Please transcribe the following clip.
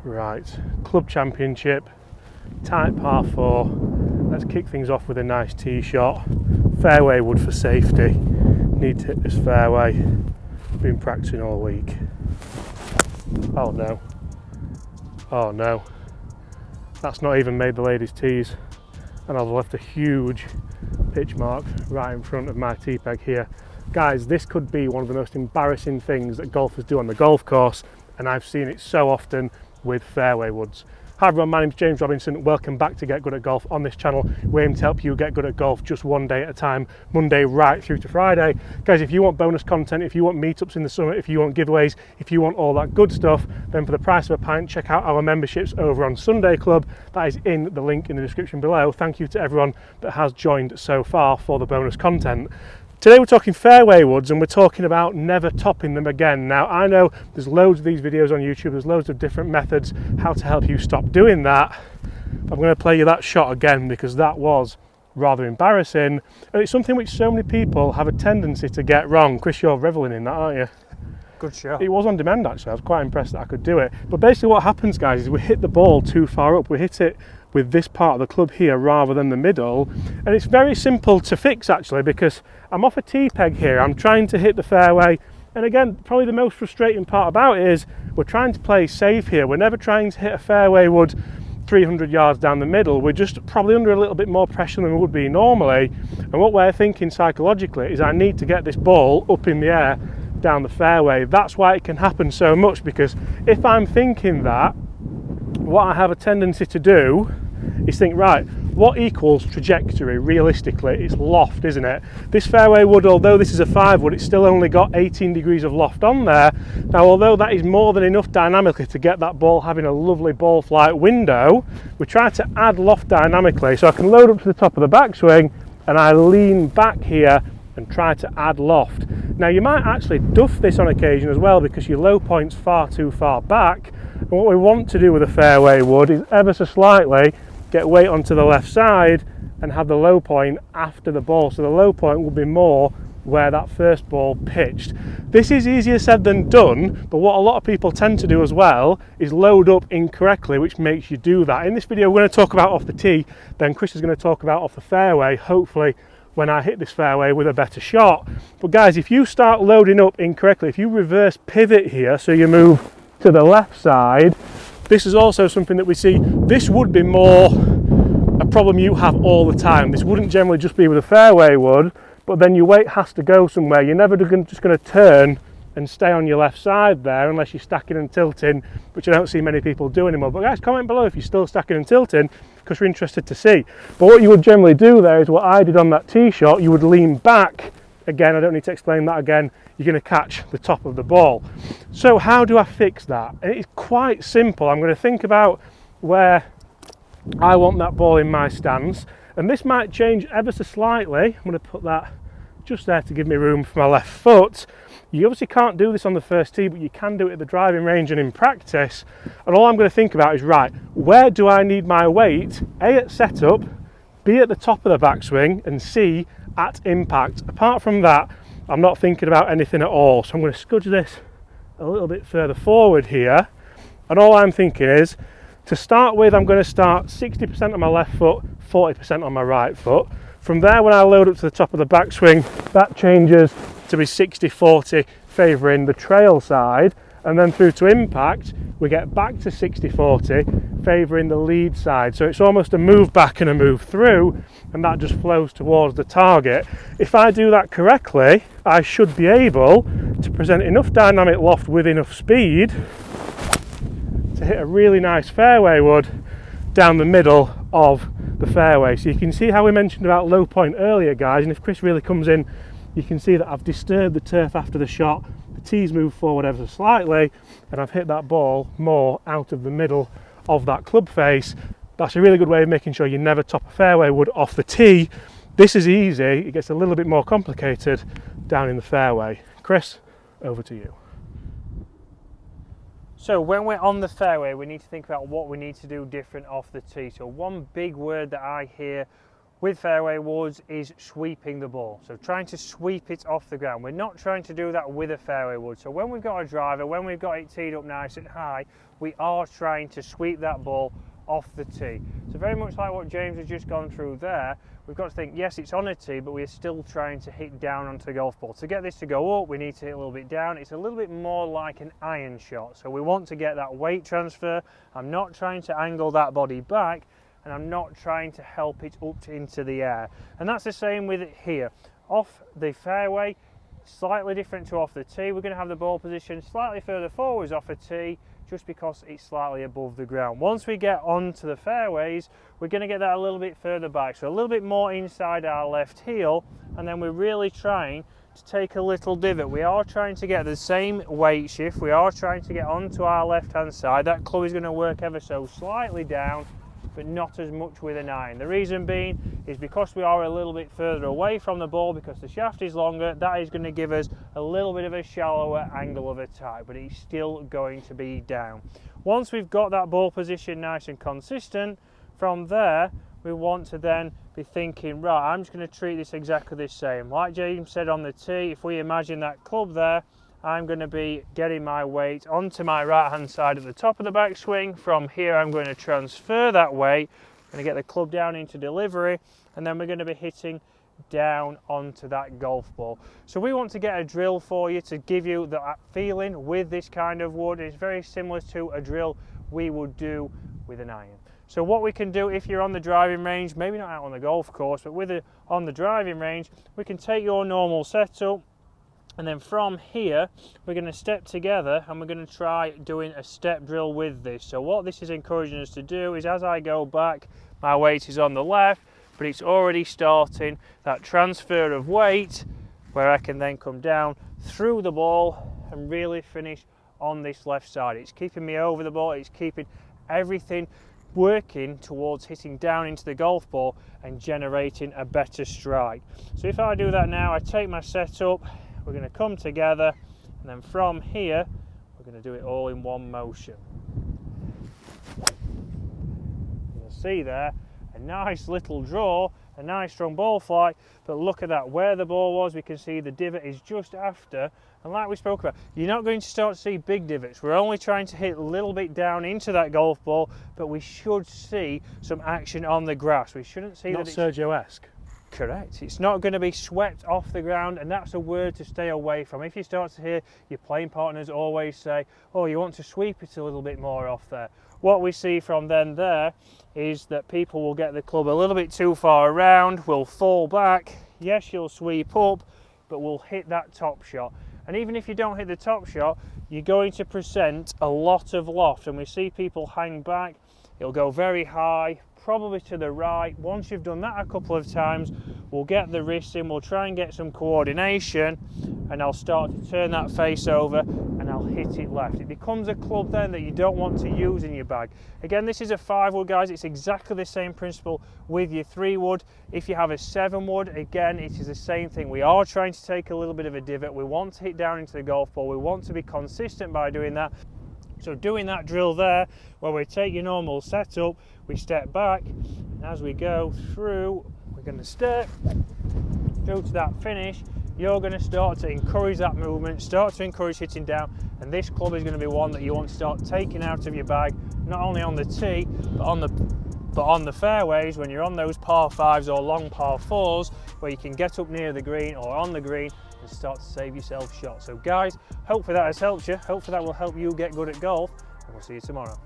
Right, Club Championship, tight par 4. Let's kick things off with a nice tee shot. Fairway wood for safety. Need to hit this fairway. Been practicing all week. Oh no. Oh no. That's not even made the ladies' tees. And I've left a huge pitch mark right in front of my tee peg here. Guys, this could be one of the most embarrassing things that golfers do on the golf course, and I've seen it so often with fairway woods. Hi everyone, my name's James Robinson. Welcome back to Get Good at Golf. On this channel, we aim to help you get good at golf just one day at a time, Monday right through to Friday. Guys, if you want bonus content, if you want meetups in the summer, if you want giveaways, if you want all that good stuff, then for the price of a pint, check out our memberships over on Sunday Club. That is in the link in the description below. Thank you to everyone that has joined so far for the bonus content. Today we're talking fairway woods, and we're talking about never topping them again. Now, I know there's loads of these videos on YouTube, there's loads of different methods how to help you stop doing that. I'm going to play you that shot again because that was rather embarrassing, and it's something which so many people have a tendency to get wrong. Chris, you're reveling in that, aren't you? Good shot. It was on demand actually, I was quite impressed that I could do it. But basically what happens, guys, is we hit the ball too far up. We hit it with this part of the club here rather than the middle, and it's very simple to fix actually, because I'm off a tee peg here, I'm trying to hit the fairway, and again, probably the most frustrating part about it is we're trying to play safe here. We're never trying to hit a fairway wood 300 yards down the middle. We're just probably under a little bit more pressure than we would be normally, and what we're thinking psychologically is I need to get this ball up in the air down the fairway. That's why it can happen so much, because if I'm thinking that, what I have a tendency to do is think, right, what equals trajectory realistically? It's loft, isn't it? This fairway wood, although this is a 5 wood, it's still only got 18 degrees of loft on there. Now, although that is more than enough dynamically to get that ball having a lovely ball flight window, we try to add loft dynamically. So I can load up to the top of the backswing and I lean back here and try to add loft. Now, you might actually duff this on occasion as well because your low point's far too far back. And what we want to do with a fairway wood is ever so slightly get weight onto the left side and have the low point after the ball. So the low point will be more where that first ball pitched. This is easier said than done, but what a lot of people tend to do as well is load up incorrectly, which makes you do that. In this video, we're going to talk about off the tee, then Chris is going to talk about off the fairway, hopefully when I hit this fairway with a better shot. But guys, if you start loading up incorrectly, if you reverse pivot here, so you move to the left side, this is also something that we see. This would be more a problem you have all the time. This wouldn't generally just be with a fairway wood, but then your weight has to go somewhere. You're never just going to turn and stay on your left side there unless you're stacking and tilting, which I don't see many people do anymore. But guys, comment below if you're still stacking and tilting, because we're interested to see. But what you would generally do there is what I did on that tee shot. You would lean back. Again, I don't need to explain that again. You're going to catch the top of the ball. So how do I fix that? It's quite simple. I'm going to think about where I want that ball in my stance, and this might change ever so slightly. I'm going to put that just there to give me room for my left foot. You obviously can't do this on the first tee, but you can do it at the driving range and in practice. And all I'm going to think about is, right, where do I need my weight? A, at setup, B, at the top of the backswing, and C, at impact. Apart from that, I'm not thinking about anything at all. So I'm going to scudge this a little bit further forward here. And all I'm thinking is, to start with, I'm going to start 60% on my left foot, 40% on my right foot. From there, when I load up to the top of the backswing, that changes to be 60-40, favouring the trail side. And then through to impact, we get back to 60-40, favouring the lead side. So it's almost a move back and a move through, and that just flows towards the target. If I do that correctly, I should be able to present enough dynamic loft with enough speed to hit a really nice fairway wood down the middle of the fairway. So you can see how we mentioned about low point earlier, guys, and if Chris really comes in, you can see that I've disturbed the turf after the shot. The tee's moved forward ever so slightly, and I've hit that ball more out of the middle of that club face. That's a really good way of making sure you never top a fairway wood off the tee. This is easy. It gets a little bit more complicated down in the fairway. Chris, over to you. So when we're on the fairway, we need to think about what we need to do different off the tee. So one big word that I hear with fairway woods is sweeping the ball. So trying to sweep it off the ground. We're not trying to do that with a fairway wood. So when we've got a driver, when we've got it teed up nice and high, we are trying to sweep that ball off the tee. So very much like what James has just gone through there, we've got to think, yes, it's on a tee, but we're still trying to hit down onto the golf ball. To get this to go up, we need to hit a little bit down. It's a little bit more like an iron shot. So we want to get that weight transfer. I'm not trying to angle that body back, and I'm not trying to help it up into the air. And that's the same with it here. Off the fairway, slightly different to off the tee. We're going to have the ball position slightly further forwards off a tee, just because it's slightly above the ground. Once we get onto the fairways, we're going to get that a little bit further back, so a little bit more inside our left heel, and then we're really trying to take a little divot. We are trying to get the same weight shift. We are trying to get onto our left hand side. That club is going to work ever so slightly down, but not as much with an iron. The reason being is because we are a little bit further away from the ball, because the shaft is longer, that is going to give us a little bit of a shallower angle of attack, but it's still going to be down. Once we've got that ball position nice and consistent, from there we want to then be thinking, right, I'm just going to treat this exactly the same. Like James said on the tee, if we imagine that club there, I'm going to be getting my weight onto my right hand side at the top of the backswing. From here I'm going to transfer that weight, I'm going to get the club down into delivery, and then we're going to be hitting down onto that golf ball. So we want to get a drill for you to give you that feeling with this kind of wood. It's very similar to a drill we would do with an iron. So what we can do if you're on the driving range, maybe not out on the golf course, but on the driving range, we can take your normal setup, and then from here we're going to step together and we're going to try doing a step drill with this. So what this is encouraging us to do is, as I go back, my weight is on the left, but it's already starting that transfer of weight where I can then come down through the ball and really finish on this left side. It's keeping me over the ball, it's keeping everything working towards hitting down into the golf ball and generating a better strike. So if I do that now, I take my setup, we're going to come together, and then from here we're going to do it all in one motion. You'll see there a nice little draw, a nice strong ball flight, but look at that, where the ball was, we can see the divot is just after, and like we spoke about, you're not going to start to see big divots. We're only trying to hit a little bit down into that golf ball, but we should see some action on the grass. We shouldn't see Not that Sergio-esque. Correct. It's not going to be swept off the ground, and that's a word to stay away from. If you start to hear your playing partners always say, oh, you want to sweep it a little bit more off there. What we see from then there is that people will get the club a little bit too far around, will fall back. Yes, you'll sweep up, but we'll hit that top shot. And even if you don't hit the top shot, you're going to present a lot of loft, and we see people hang back. It'll go very high, probably to the right. Once you've done that a couple of times, we'll get the wrist in, we'll try and get some coordination, and I'll start to turn that face over and I'll hit it left. It becomes a club then that you don't want to use in your bag. Again, this is a 5-wood, guys. It's exactly the same principle with your 3-wood. If you have a 7-wood, again, it is the same thing. We are trying to take a little bit of a divot. We want to hit down into the golf ball. We want to be consistent by doing that. So doing that drill there, where we take your normal setup, we step back, and as we go through, we're going to step through to that finish. You're going to start to encourage that movement, start to encourage hitting down, and this club is going to be one that you want to start taking out of your bag, not only on the tee, but on the fairways when you're on those par 5s or long par 4s, where you can get up near the green or on the green and start to save yourself shots. So guys, hopefully that has helped you. Hopefully that will help you get good at golf, and we'll see you tomorrow.